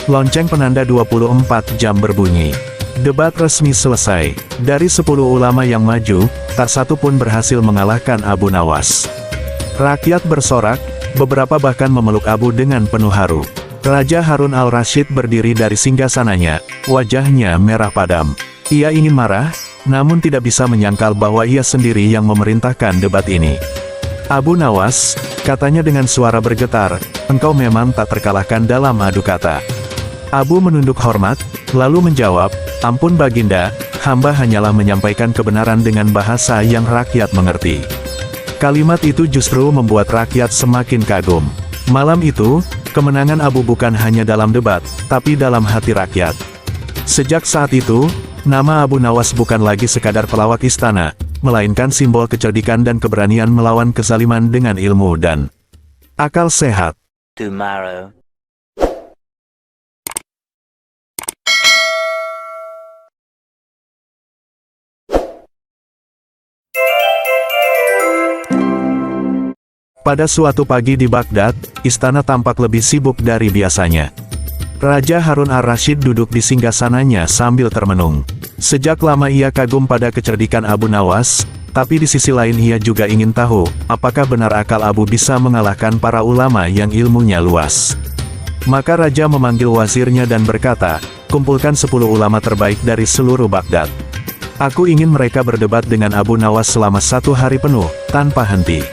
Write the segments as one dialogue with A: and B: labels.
A: lonceng penanda 24 jam berbunyi. Debat resmi selesai. Dari 10 ulama yang maju, tak satu pun berhasil mengalahkan Abu Nawas. Rakyat bersorak, beberapa bahkan memeluk Abu dengan penuh haru. Raja Harun al-Rasyid berdiri dari singgasananya, wajahnya merah padam. Ia ingin marah, namun tidak bisa menyangkal bahwa ia sendiri yang memerintahkan debat ini. Abu Nawas, katanya dengan suara bergetar, engkau memang tak terkalahkan dalam adu kata. Abu menunduk hormat, lalu menjawab, ampun Baginda, hamba hanyalah menyampaikan kebenaran dengan bahasa yang rakyat mengerti. Kalimat itu justru membuat rakyat semakin kagum. Malam itu, kemenangan Abu bukan hanya dalam debat, tapi dalam hati rakyat. Sejak saat itu, nama Abu Nawas bukan lagi sekadar pelawak istana, melainkan simbol kecerdikan dan keberanian melawan kezaliman dengan ilmu dan akal sehat.
B: Tomorrow.
A: Pada suatu pagi di Baghdad, istana tampak lebih sibuk dari biasanya. Raja Harun al-Rasyid duduk di singgasananya sambil termenung. Sejak lama ia kagum pada kecerdikan Abu Nawas, tapi di sisi lain ia juga ingin tahu, apakah benar akal Abu bisa mengalahkan para ulama yang ilmunya luas. Maka Raja memanggil wazirnya dan berkata, kumpulkan 10 ulama terbaik dari seluruh Baghdad. Aku ingin mereka berdebat dengan Abu Nawas selama 1 hari penuh, tanpa henti.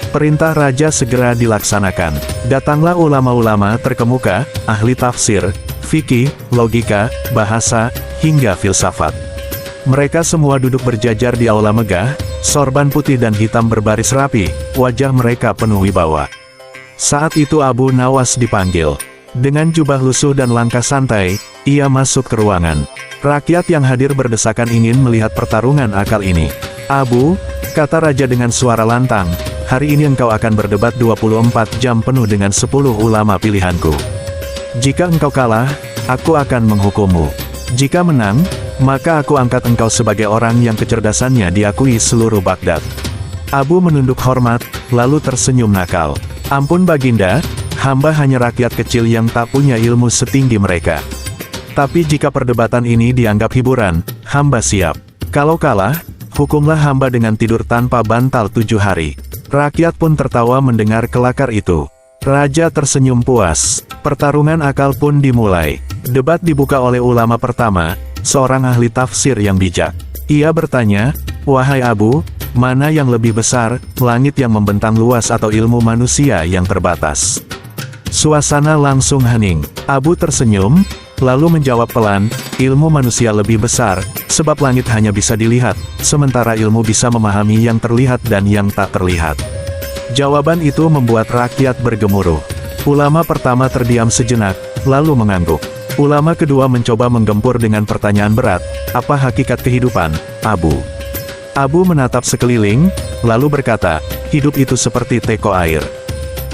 A: Perintah Raja segera dilaksanakan. Datanglah ulama-ulama terkemuka, ahli tafsir, fikih, logika, bahasa, hingga filsafat. Mereka semua duduk berjajar di aula megah, sorban putih dan hitam berbaris rapi, wajah mereka penuh wibawa. Saat itu Abu Nawas dipanggil. Dengan jubah lusuh dan langkah santai, ia masuk ke ruangan. Rakyat yang hadir berdesakan ingin melihat pertarungan akal ini. Abu, kata Raja dengan suara lantang, hari ini engkau akan berdebat 24 jam penuh dengan 10 ulama pilihanku. Jika engkau kalah, aku akan menghukummu. Jika menang, maka aku angkat engkau sebagai orang yang kecerdasannya diakui seluruh Baghdad. Abu menunduk hormat, lalu tersenyum nakal. Ampun Baginda, hamba hanya rakyat kecil yang tak punya ilmu setinggi mereka. Tapi jika perdebatan ini dianggap hiburan, hamba siap. Kalau kalah, hukumlah hamba dengan tidur tanpa bantal 7 hari. Rakyat pun tertawa mendengar kelakar itu. Raja tersenyum puas. Pertarungan akal pun dimulai. Debat dibuka oleh ulama pertama, seorang ahli tafsir yang bijak. Ia bertanya, wahai Abu, mana yang lebih besar, langit yang membentang luas atau ilmu manusia yang terbatas? Suasana langsung hening. Abu tersenyum, lalu menjawab pelan, ilmu manusia lebih besar, sebab langit hanya bisa dilihat, sementara ilmu bisa memahami yang terlihat dan yang tak terlihat. Jawaban itu membuat rakyat bergemuruh. Ulama pertama terdiam sejenak, lalu mengangguk. Ulama kedua mencoba menggempur dengan pertanyaan berat, apa hakikat kehidupan, Abu? Abu menatap sekeliling, lalu berkata, hidup itu seperti teko air.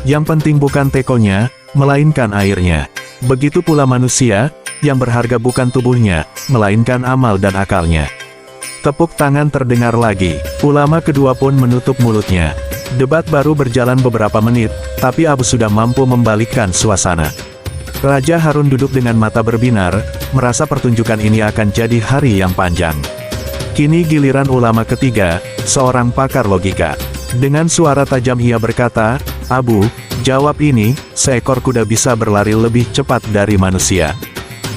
A: Yang penting bukan tekonya, melainkan airnya. Begitu pula manusia, yang berharga bukan tubuhnya, melainkan amal dan akalnya. Tepuk tangan terdengar lagi. Ulama kedua pun menutup mulutnya. Debat baru berjalan beberapa menit, tapi Abu sudah mampu membalikkan suasana. Raja Harun duduk dengan mata berbinar, merasa pertunjukan ini akan jadi hari yang panjang. Kini giliran ulama ketiga, seorang pakar logika. Dengan suara tajam ia berkata, Abu, jawab ini, seekor kuda bisa berlari lebih cepat dari manusia.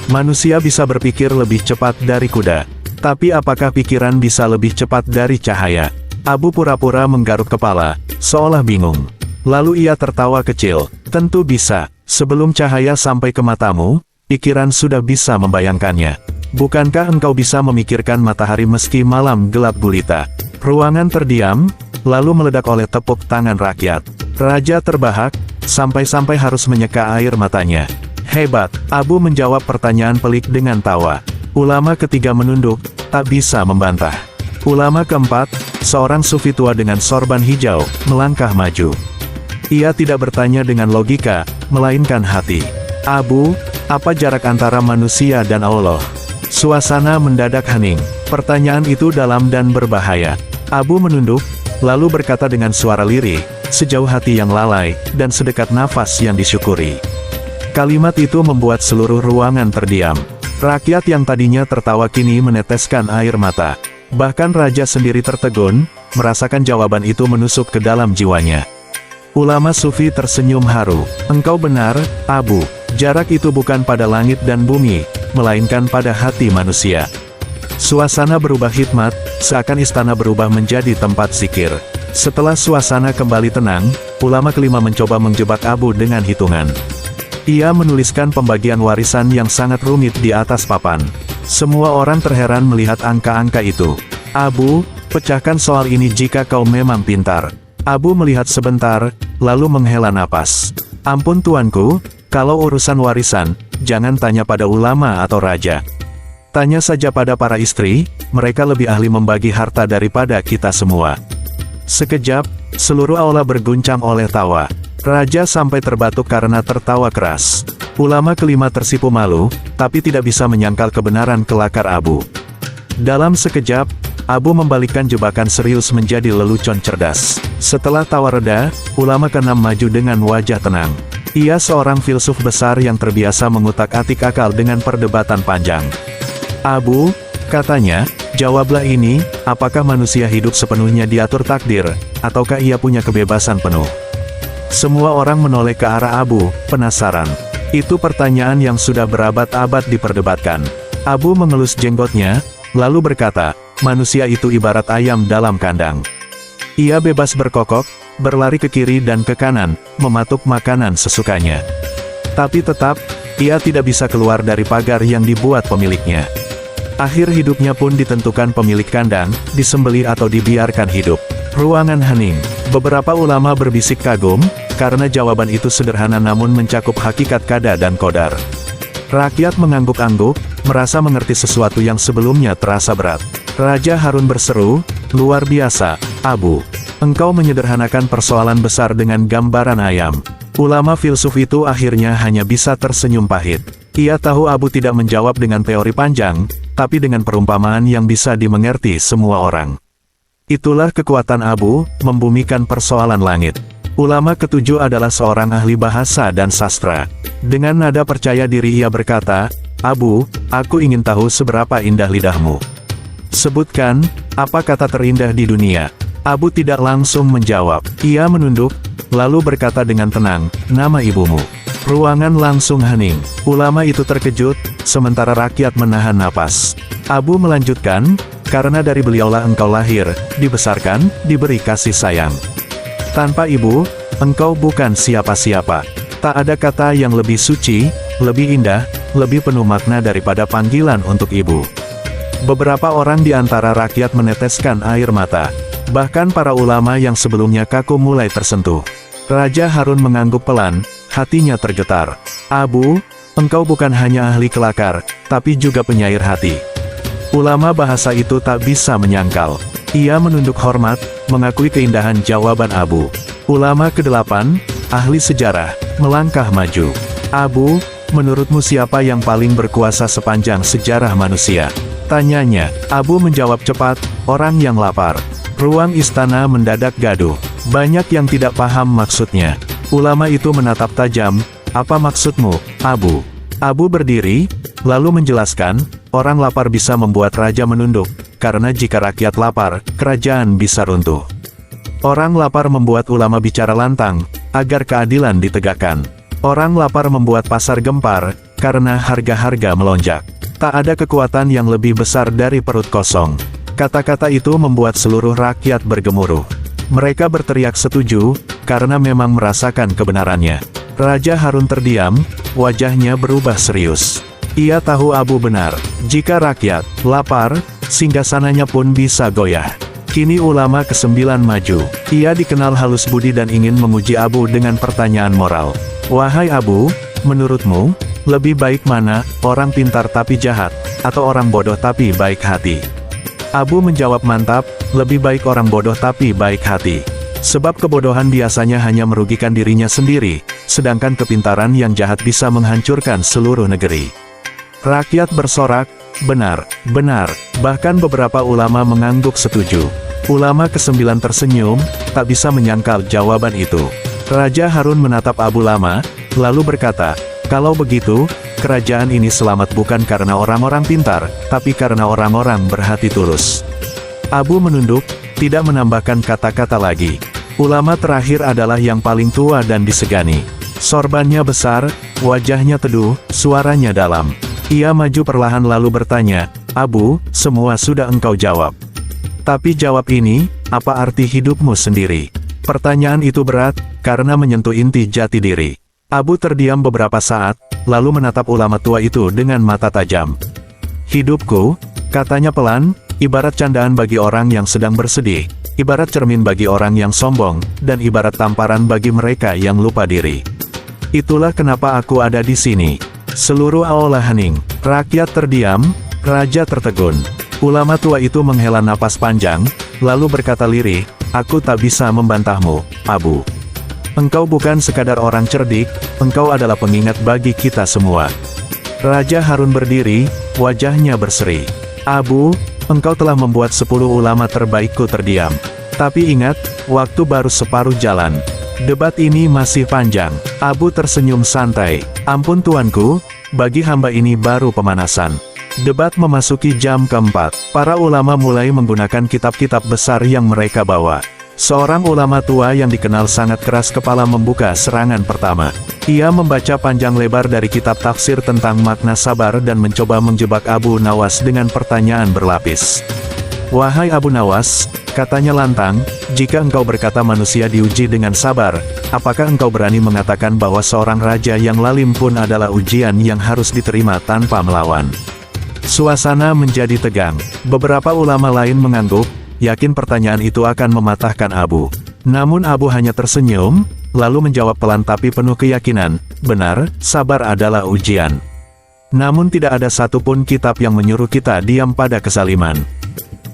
A: Manusia bisa berpikir lebih cepat dari kuda. Tapi apakah pikiran bisa lebih cepat dari cahaya? Abu pura-pura menggaruk kepala, seolah bingung. Lalu ia tertawa kecil, tentu bisa. Sebelum cahaya sampai ke matamu, pikiran sudah bisa membayangkannya. Bukankah engkau bisa memikirkan matahari meski malam gelap gulita? Ruangan terdiam, lalu meledak oleh tepuk tangan rakyat. Raja terbahak, sampai-sampai harus menyeka air matanya. Hebat, Abu menjawab pertanyaan pelik dengan tawa. Ulama ketiga menunduk, tak bisa membantah. Ulama keempat, seorang sufi tua dengan sorban hijau, melangkah maju. Ia tidak bertanya dengan logika, melainkan hati. Abu, apa jarak antara manusia dan Allah? Suasana mendadak hening. Pertanyaan itu dalam dan berbahaya. Abu menunduk, lalu berkata dengan suara lirih, sejauh hati yang lalai, dan sedekat nafas yang disyukuri. Kalimat itu membuat seluruh ruangan terdiam. Rakyat yang tadinya tertawa kini meneteskan air mata. Bahkan raja sendiri tertegun, merasakan jawaban itu menusuk ke dalam jiwanya. Ulama sufi tersenyum haru. Engkau benar, Abu. Jarak itu bukan pada langit dan bumi, melainkan pada hati manusia. Suasana berubah hikmat, seakan istana berubah menjadi tempat zikir. Setelah suasana kembali tenang, ulama kelima mencoba menjebak Abu dengan hitungan. Ia menuliskan pembagian warisan yang sangat rumit di atas papan. Semua orang terheran melihat angka-angka itu. Abu, pecahkan soal ini jika kau memang pintar. Abu melihat sebentar, lalu menghela napas. Ampun tuanku, kalau urusan warisan, jangan tanya pada ulama atau raja. Tanya saja pada para istri, mereka lebih ahli membagi harta daripada kita semua. Sekejap, seluruh aula berguncang oleh tawa. Raja sampai terbatuk karena tertawa keras. Ulama kelima tersipu malu, tapi tidak bisa menyangkal kebenaran kelakar Abu. Dalam sekejap, Abu membalikkan jebakan serius menjadi lelucon cerdas. Setelah tawa reda, ulama keenam maju dengan wajah tenang. Ia seorang filsuf besar yang terbiasa mengutak-atik akal dengan perdebatan panjang. Abu, katanya, jawablah ini, apakah manusia hidup sepenuhnya diatur takdir, ataukah ia punya kebebasan penuh? Semua orang menoleh ke arah Abu, penasaran. Itu pertanyaan yang sudah berabad-abad diperdebatkan. Abu mengelus jenggotnya, lalu berkata, manusia itu ibarat ayam dalam kandang. Ia bebas berkokok, berlari ke kiri dan ke kanan, mematuk makanan sesukanya. Tapi tetap, ia tidak bisa keluar dari pagar yang dibuat pemiliknya. Akhir hidupnya pun ditentukan pemilik kandang, disembelih atau dibiarkan hidup. Ruangan hening. Beberapa ulama berbisik kagum, karena jawaban itu sederhana namun mencakup hakikat qada dan qadar. Rakyat mengangguk-angguk, merasa mengerti sesuatu yang sebelumnya terasa berat. Raja Harun berseru, luar biasa, Abu. Engkau menyederhanakan persoalan besar dengan gambaran ayam. Ulama filsuf itu akhirnya hanya bisa tersenyum pahit. Ia tahu Abu tidak menjawab dengan teori panjang, tapi dengan perumpamaan yang bisa dimengerti semua orang. Itulah kekuatan Abu, membumikan persoalan langit. Ulama ketujuh adalah seorang ahli bahasa dan sastra. Dengan nada percaya diri ia berkata, Abu, aku ingin tahu seberapa indah lidahmu. Sebutkan, apa kata terindah di dunia? Abu tidak langsung menjawab. Ia menunduk, lalu berkata dengan tenang, nama ibumu. Ruangan langsung hening. Ulama itu terkejut, sementara rakyat menahan napas. Abu melanjutkan, karena dari beliaulah engkau lahir, dibesarkan, diberi kasih sayang. Tanpa ibu, engkau bukan siapa-siapa. Tak ada kata yang lebih suci, lebih indah, lebih penuh makna daripada panggilan untuk ibu. Beberapa orang di antara rakyat meneteskan air mata. Bahkan para ulama yang sebelumnya kaku mulai tersentuh. Raja Harun mengangguk pelan, hatinya tergetar. Abu, engkau bukan hanya ahli kelakar, tapi juga penyair hati. Ulama bahasa itu tak bisa menyangkal. Ia menunduk hormat, mengakui keindahan jawaban Abu. Ulama ke-8, ahli sejarah, melangkah maju. Abu, menurutmu siapa yang paling berkuasa sepanjang sejarah manusia? Tanyanya. Abu menjawab cepat, orang yang lapar. Ruang istana mendadak gaduh. Banyak yang tidak paham maksudnya. Ulama itu menatap tajam, apa maksudmu, Abu? Abu berdiri, lalu menjelaskan, orang lapar bisa membuat raja menunduk, karena jika rakyat lapar, kerajaan bisa runtuh. Orang lapar membuat ulama bicara lantang, agar keadilan ditegakkan. Orang lapar membuat pasar gempar, karena harga-harga melonjak. Tak ada kekuatan yang lebih besar dari perut kosong. Kata-kata itu membuat seluruh rakyat bergemuruh. Mereka berteriak setuju, karena memang merasakan kebenarannya. Raja Harun terdiam, wajahnya berubah serius. Ia tahu Abu benar. Jika rakyat lapar, singgasananya pun bisa goyah. Kini ulama ke-9 maju. Ia dikenal halus budi dan ingin menguji Abu dengan pertanyaan moral. Wahai Abu, menurutmu, lebih baik mana, orang pintar tapi jahat, atau orang bodoh tapi baik hati? Abu menjawab mantap, lebih baik orang bodoh tapi baik hati. Sebab kebodohan biasanya hanya merugikan dirinya sendiri, sedangkan kepintaran yang jahat bisa menghancurkan seluruh negeri. Rakyat bersorak, benar, benar, bahkan beberapa ulama mengangguk setuju. Ulama ke-9 tersenyum, tak bisa menyangkal jawaban itu. Raja Harun menatap Abu lama, lalu berkata, Kalau begitu, kerajaan ini selamat bukan karena orang-orang pintar, tapi karena orang-orang berhati tulus. Abu menunduk, tidak menambahkan kata-kata lagi. Ulama terakhir adalah yang paling tua dan disegani. Sorbannya besar, wajahnya teduh, suaranya dalam. Ia maju perlahan lalu bertanya, "Abu, semua sudah engkau jawab. Tapi jawab ini, apa arti hidupmu sendiri?" Pertanyaan itu berat, karena menyentuh inti jati diri. Abu terdiam beberapa saat, lalu menatap ulama tua itu dengan mata tajam. "Hidupku," katanya pelan, "ibarat candaan bagi orang yang sedang bersedih, ibarat cermin bagi orang yang sombong, dan ibarat tamparan bagi mereka yang lupa diri. Itulah kenapa aku ada di sini." Seluruh aula hening, rakyat terdiam, raja tertegun. Ulama tua itu menghela napas panjang, lalu berkata lirih, "Aku tak bisa membantahmu, Abu. Engkau bukan sekadar orang cerdik, engkau adalah pengingat bagi kita semua." Raja Harun berdiri, wajahnya berseri. "Abu, engkau telah membuat 10 ulama terbaikku terdiam. Tapi ingat, waktu baru separuh jalan. Debat ini masih panjang." Abu tersenyum santai. "Ampun tuanku, bagi hamba ini baru pemanasan." Debat memasuki jam keempat. Para ulama mulai menggunakan kitab-kitab besar yang mereka bawa. Seorang ulama tua yang dikenal sangat keras kepala membuka serangan pertama. Ia membaca panjang lebar dari kitab tafsir tentang makna sabar dan mencoba menjebak Abu Nawas dengan pertanyaan berlapis. "Wahai Abu Nawas," katanya lantang, "jika engkau berkata manusia diuji dengan sabar, apakah engkau berani mengatakan bahwa seorang raja yang lalim pun adalah ujian yang harus diterima tanpa melawan?" Suasana menjadi tegang. Beberapa ulama lain mengangguk, yakin pertanyaan itu akan mematahkan Abu. Namun Abu hanya tersenyum, lalu menjawab pelan tapi penuh keyakinan, "Benar, sabar adalah ujian. Namun tidak ada satupun kitab yang menyuruh kita diam pada kezaliman.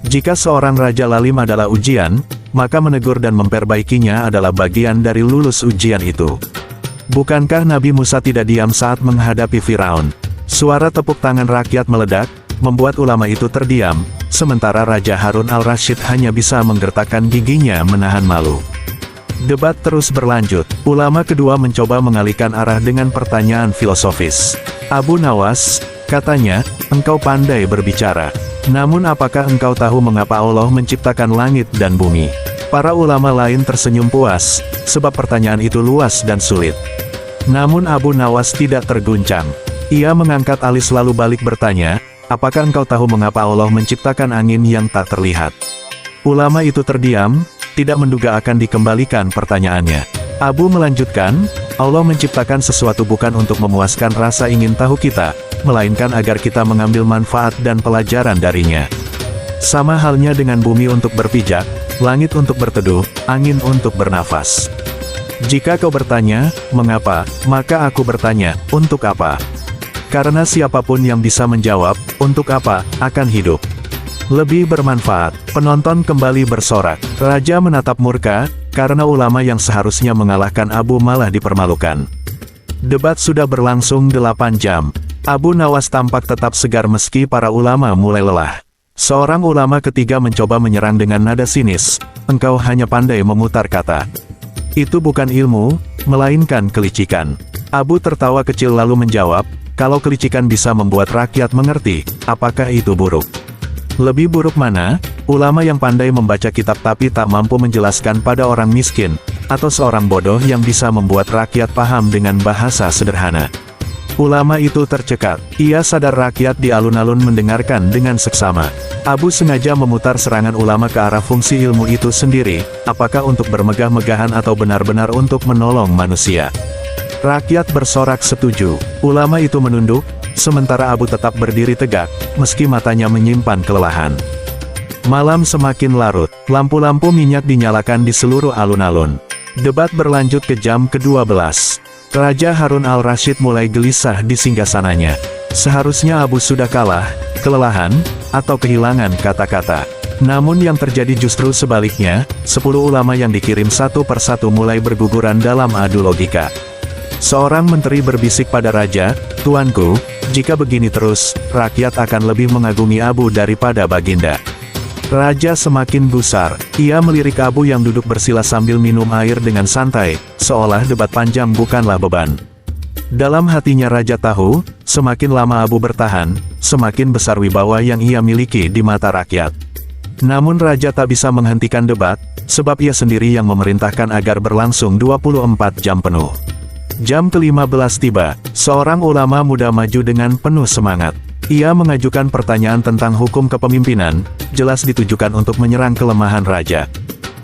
A: Jika seorang raja lalim adalah ujian, maka menegur dan memperbaikinya adalah bagian dari lulus ujian itu. Bukankah Nabi Musa tidak diam saat menghadapi Firaun?" Suara tepuk tangan rakyat meledak, membuat ulama itu terdiam, sementara Raja Harun al-Rasyid hanya bisa menggertakkan giginya menahan malu. Debat terus berlanjut. Ulama kedua mencoba mengalihkan arah dengan pertanyaan filosofis. "Abu Nawas," katanya, "engkau pandai berbicara. Namun apakah engkau tahu mengapa Allah menciptakan langit dan bumi?" Para ulama lain tersenyum puas, sebab pertanyaan itu luas dan sulit. Namun Abu Nawas tidak terguncang. Ia mengangkat alis lalu balik bertanya, "Apakah engkau tahu mengapa Allah menciptakan angin yang tak terlihat?" Ulama itu terdiam, tidak menduga akan dikembalikan pertanyaannya. Abu melanjutkan, "Allah menciptakan sesuatu bukan untuk memuaskan rasa ingin tahu kita, melainkan agar kita mengambil manfaat dan pelajaran darinya. Sama halnya dengan bumi untuk berpijak, langit untuk berteduh, angin untuk bernafas. Jika kau bertanya, mengapa, maka aku bertanya, untuk apa? Karena siapapun yang bisa menjawab, untuk apa, akan hidup. Lebih bermanfaat." Penonton kembali bersorak. Raja menatap murka, karena ulama yang seharusnya mengalahkan Abu malah dipermalukan. Debat sudah berlangsung 8 jam. Abu Nawas tampak tetap segar meski para ulama mulai lelah. Seorang ulama ketiga mencoba menyerang dengan nada sinis, "Engkau hanya pandai memutar kata. Itu bukan ilmu, melainkan kelicikan." Abu tertawa kecil lalu menjawab, "Kalau kelicikan bisa membuat rakyat mengerti, apakah itu buruk? Lebih buruk mana? Ulama yang pandai membaca kitab tapi tak mampu menjelaskan pada orang miskin, atau seorang bodoh yang bisa membuat rakyat paham dengan bahasa sederhana?" Ulama itu tercekat. Ia sadar rakyat di alun-alun mendengarkan dengan seksama. Abu sengaja memutar serangan ulama ke arah fungsi ilmu itu sendiri, apakah untuk bermegah-megahan atau benar-benar untuk menolong manusia. Rakyat bersorak setuju. Ulama itu menunduk, sementara Abu tetap berdiri tegak, meski matanya menyimpan kelelahan. Malam semakin larut, lampu-lampu minyak dinyalakan di seluruh alun-alun. Debat berlanjut ke jam ke-12. Raja Harun al-Rasyid mulai gelisah di singgasananya. Seharusnya Abu sudah kalah, kelelahan, atau kehilangan kata-kata. Namun yang terjadi justru sebaliknya, 10 ulama yang dikirim satu persatu mulai berguguran dalam adu logika. Seorang menteri berbisik pada raja, "Tuanku, jika begini terus, rakyat akan lebih mengagumi Abu daripada Baginda." Raja semakin gusar. Ia melirik Abu yang duduk bersila sambil minum air dengan santai, seolah debat panjang bukanlah beban. Dalam hatinya Raja tahu, semakin lama Abu bertahan, semakin besar wibawa yang ia miliki di mata rakyat. Namun Raja tak bisa menghentikan debat, sebab ia sendiri yang memerintahkan agar berlangsung 24 jam penuh. Jam ke-15 tiba, seorang ulama muda maju dengan penuh semangat. Ia mengajukan pertanyaan tentang hukum kepemimpinan, jelas ditujukan untuk menyerang kelemahan raja.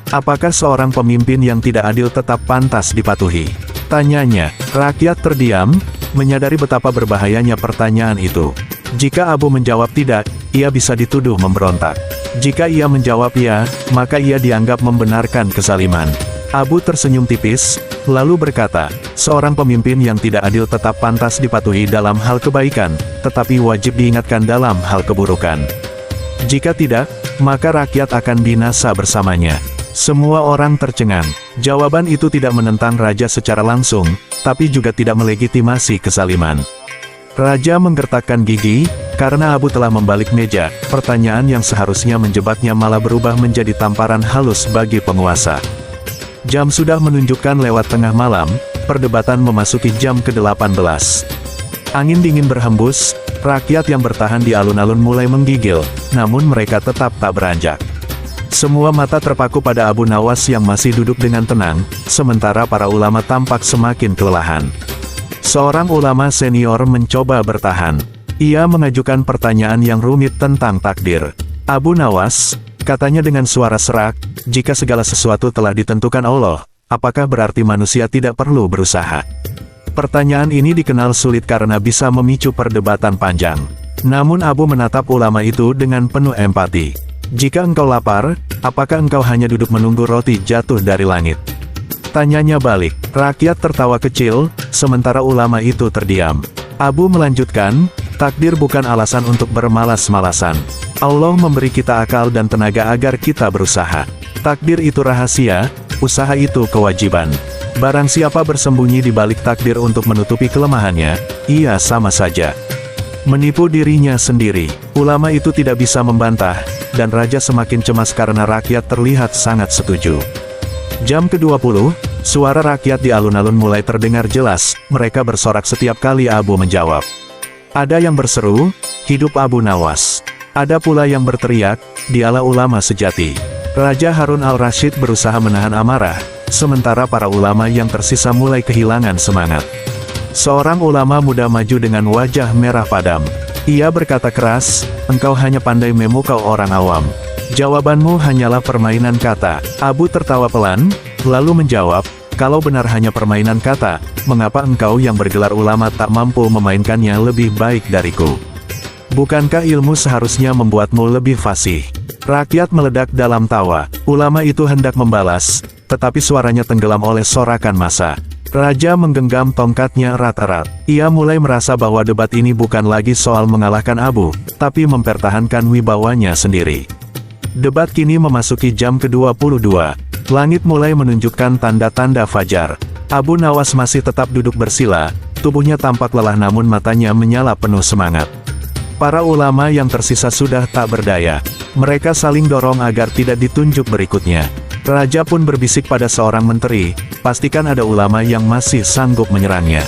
A: Apakah seorang pemimpin yang tidak adil tetap pantas dipatuhi? Tanyanya. Rakyat terdiam, menyadari betapa berbahayanya pertanyaan itu. Jika Abu menjawab tidak, ia bisa dituduh memberontak. Jika ia menjawab ya, maka ia dianggap membenarkan kezaliman. Abu tersenyum tipis, lalu berkata, seorang pemimpin yang tidak adil tetap pantas dipatuhi dalam hal kebaikan, tetapi wajib diingatkan dalam hal keburukan. Jika tidak, maka rakyat akan binasa bersamanya. Semua orang tercengang. Jawaban itu tidak menentang raja secara langsung, tapi juga tidak melegitimasi kezaliman. Raja menggertakkan gigi, karena Abu telah membalik meja, pertanyaan yang seharusnya menjebaknya malah berubah menjadi tamparan halus bagi penguasa. Jam sudah menunjukkan lewat tengah malam, perdebatan memasuki jam ke-18. Angin dingin berhembus, rakyat yang bertahan di alun-alun mulai menggigil, namun mereka tetap tak beranjak. Semua mata terpaku pada Abu Nawas yang masih duduk dengan tenang, sementara para ulama tampak semakin kelelahan. Seorang ulama senior mencoba bertahan. Ia mengajukan pertanyaan yang rumit tentang takdir. Abu Nawas, katanya dengan suara serak, jika segala sesuatu telah ditentukan Allah, apakah berarti manusia tidak perlu berusaha? Pertanyaan ini dikenal sulit karena bisa memicu perdebatan panjang. Namun Abu menatap ulama itu dengan penuh empati. Jika engkau lapar, apakah engkau hanya duduk menunggu roti jatuh dari langit? Tanyanya balik. Rakyat tertawa kecil, sementara ulama itu terdiam. Abu melanjutkan, takdir bukan alasan untuk bermalas-malasan. Allah memberi kita akal dan tenaga agar kita berusaha. Takdir itu rahasia, usaha itu kewajiban. Barang siapa bersembunyi di balik takdir untuk menutupi kelemahannya, ia sama saja menipu dirinya sendiri. Ulama itu tidak bisa membantah, dan raja semakin cemas karena rakyat terlihat sangat setuju. Jam ke-20, suara rakyat di alun-alun mulai terdengar jelas, mereka bersorak setiap kali Abu menjawab. Ada yang berseru, hidup Abu Nawas. Ada pula yang berteriak, dialah ulama sejati. Raja Harun al-Rasyid berusaha menahan amarah, sementara para ulama yang tersisa mulai kehilangan semangat. Seorang ulama muda maju dengan wajah merah padam. Ia berkata keras, engkau hanya pandai memukau orang awam. Jawabanmu hanyalah permainan kata. Abu tertawa pelan, lalu menjawab, kalau benar hanya permainan kata, mengapa engkau yang bergelar ulama tak mampu memainkannya lebih baik dariku? Bukankah ilmu seharusnya membuatmu lebih fasih? Rakyat meledak dalam tawa. Ulama itu hendak membalas, tetapi suaranya tenggelam oleh sorakan massa. Raja menggenggam tongkatnya erat-erat. Ia mulai merasa bahwa debat ini bukan lagi soal mengalahkan Abu, tapi mempertahankan wibawanya sendiri. Debat kini memasuki jam ke-22. Langit mulai menunjukkan tanda-tanda fajar. Abu Nawas masih tetap duduk bersila, tubuhnya tampak lelah namun matanya menyala penuh semangat. Para ulama yang tersisa sudah tak berdaya. Mereka saling dorong agar tidak ditunjuk berikutnya. Raja pun berbisik pada seorang menteri, pastikan ada ulama yang masih sanggup menyerangnya.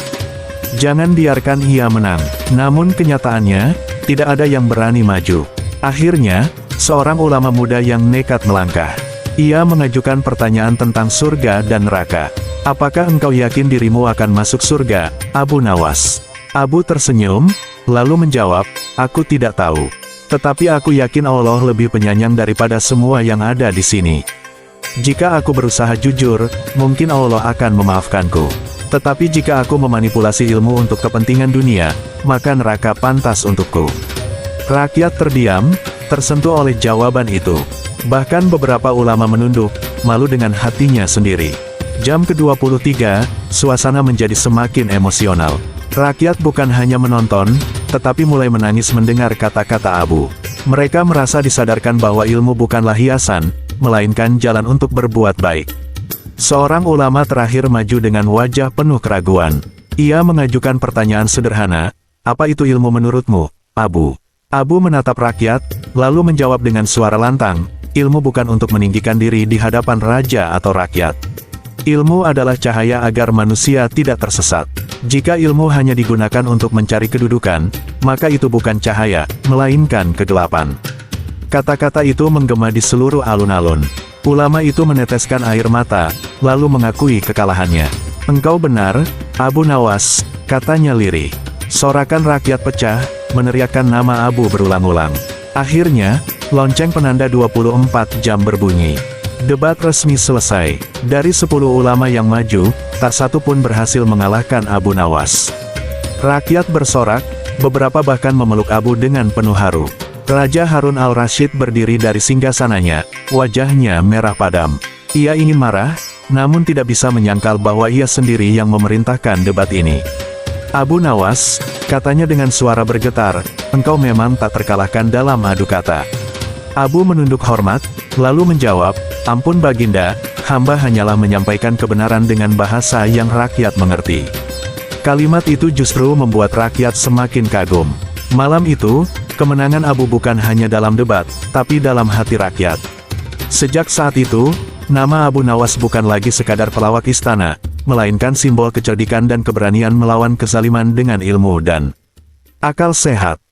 A: Jangan biarkan ia menang. Namun kenyataannya, tidak ada yang berani maju. Akhirnya, seorang ulama muda yang nekat melangkah. Ia mengajukan pertanyaan tentang surga dan neraka. Apakah engkau yakin dirimu akan masuk surga, Abu Nawas? Abu tersenyum, lalu menjawab, aku tidak tahu. Tetapi aku yakin Allah lebih penyayang daripada semua yang ada di sini. Jika aku berusaha jujur, mungkin Allah akan memaafkanku. Tetapi jika aku memanipulasi ilmu untuk kepentingan dunia, maka neraka pantas untukku. Rakyat terdiam, tersentuh oleh jawaban itu. Bahkan beberapa ulama menunduk, malu dengan hatinya sendiri. Jam ke-23, suasana menjadi semakin emosional. Rakyat bukan hanya menonton, tetapi mulai menangis mendengar kata-kata Abu. Mereka merasa disadarkan bahwa ilmu bukanlah hiasan, melainkan jalan untuk berbuat baik. Seorang ulama terakhir maju dengan wajah penuh keraguan. Ia mengajukan pertanyaan sederhana, apa itu ilmu menurutmu, Abu? Abu menatap rakyat, lalu menjawab dengan suara lantang, ilmu bukan untuk meninggikan diri di hadapan raja atau rakyat. Ilmu adalah cahaya agar manusia tidak tersesat. Jika ilmu hanya digunakan untuk mencari kedudukan, maka itu bukan cahaya, melainkan kegelapan. Kata-kata itu menggema di seluruh alun-alun. Ulama itu meneteskan air mata, lalu mengakui kekalahannya. "Engkau benar, Abu Nawas," katanya lirih. Sorakan rakyat pecah, meneriakkan nama Abu berulang-ulang. Akhirnya, lonceng penanda 24 jam berbunyi. Debat resmi selesai. Dari 10 ulama yang maju, tak satu pun berhasil mengalahkan Abu Nawas. Rakyat bersorak, beberapa bahkan memeluk Abu dengan penuh haru. Raja Harun al-Rasyid berdiri dari singgasananya, wajahnya merah padam. Ia ingin marah, namun tidak bisa menyangkal bahwa ia sendiri yang memerintahkan debat ini. "Abu Nawas," katanya dengan suara bergetar, "engkau memang tak terkalahkan dalam adu kata." Abu menunduk hormat, lalu menjawab, "Ampun Baginda, hamba hanyalah menyampaikan kebenaran dengan bahasa yang rakyat mengerti." Kalimat itu justru membuat rakyat semakin kagum. Malam itu, kemenangan Abu bukan hanya dalam debat, tapi dalam hati rakyat. Sejak saat itu, nama Abu Nawas bukan lagi sekadar pelawak istana, melainkan simbol kecerdikan dan keberanian melawan kezaliman dengan ilmu dan akal sehat.